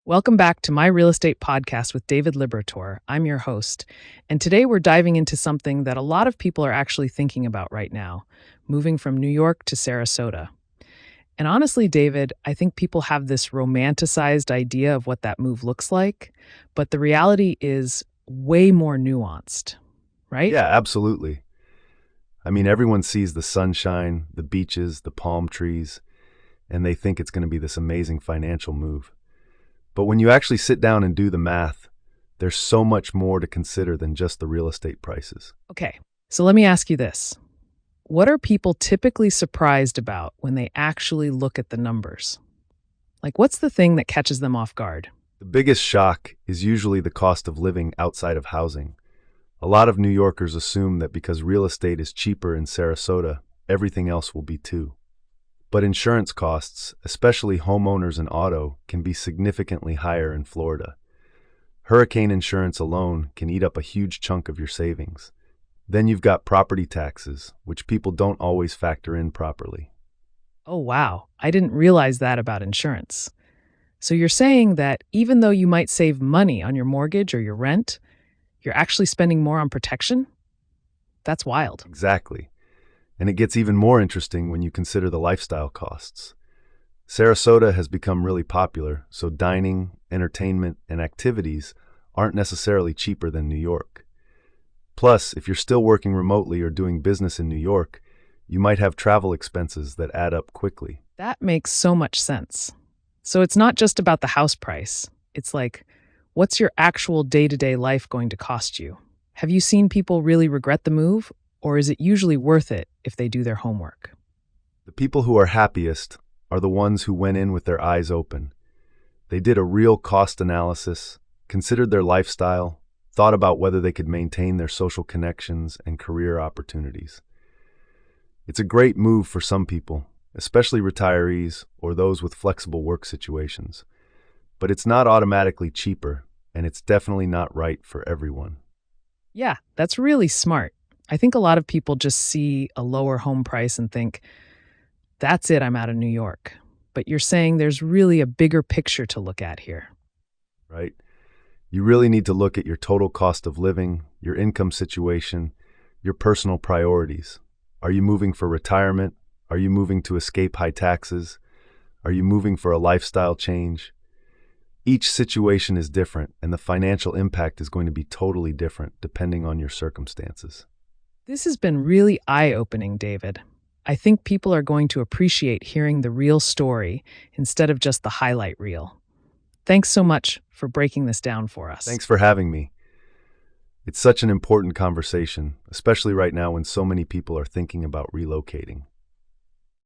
Welcome back to my real estate podcast with David Liberator. I'm your host, and today we're diving into something that a lot of people are actually thinking about right now, moving from New York to Sarasota. And honestly, David, I think people have this romanticized idea of what that move looks like, but the reality is way more nuanced, right? Yeah, absolutely. I mean, everyone sees the sunshine, the beaches, the palm trees, and they think it's going to be this amazing financial move. But when you actually sit down and do the math, there's so much more to consider than just the real estate prices. Okay, so let me ask you this. What are people typically surprised about when they actually look at the numbers? Like, what's the thing that catches them off guard? The biggest shock is usually the cost of living outside of housing. A lot of New Yorkers assume that because real estate is cheaper in Sarasota, everything else will be too. But insurance costs, especially homeowners and auto, can be significantly higher in Florida. Hurricane insurance alone can eat up a huge chunk of your savings. Then you've got property taxes, which people don't always factor in properly. Oh, wow. I didn't realize that about insurance. So you're saying that even though you might save money on your mortgage or your rent, you're actually spending more on protection? That's wild. Exactly. And it gets even more interesting when you consider the lifestyle costs. Sarasota has become really popular, so dining, entertainment, and activities aren't necessarily cheaper than New York. Plus, if you're still working remotely or doing business in New York, you might have travel expenses that add up quickly. That makes so much sense. So it's not just about the house price. It's like, what's your actual day-to-day life going to cost you? Have you seen people really regret the move, or is it usually worth it if they do their homework? The people who are happiest are the ones who went in with their eyes open. They did a real cost analysis, considered their lifestyle, thought about whether they could maintain their social connections and career opportunities. It's a great move for some people, especially retirees or those with flexible work situations. But it's not automatically cheaper, and it's definitely not right for everyone. Yeah, that's really smart. I think a lot of people just see a lower home price and think, that's it, I'm out of New York. But you're saying there's really a bigger picture to look at here. Right? You really need to look at your total cost of living, your income situation, your personal priorities. Are you moving for retirement? Are you moving to escape high taxes? Are you moving for a lifestyle change? Each situation is different, and the financial impact is going to be totally different depending on your circumstances. This has been really eye-opening, David. I think people are going to appreciate hearing the real story instead of just the highlight reel. Thanks so much for breaking this down for us. Thanks for having me. It's such an important conversation, especially right now when so many people are thinking about relocating.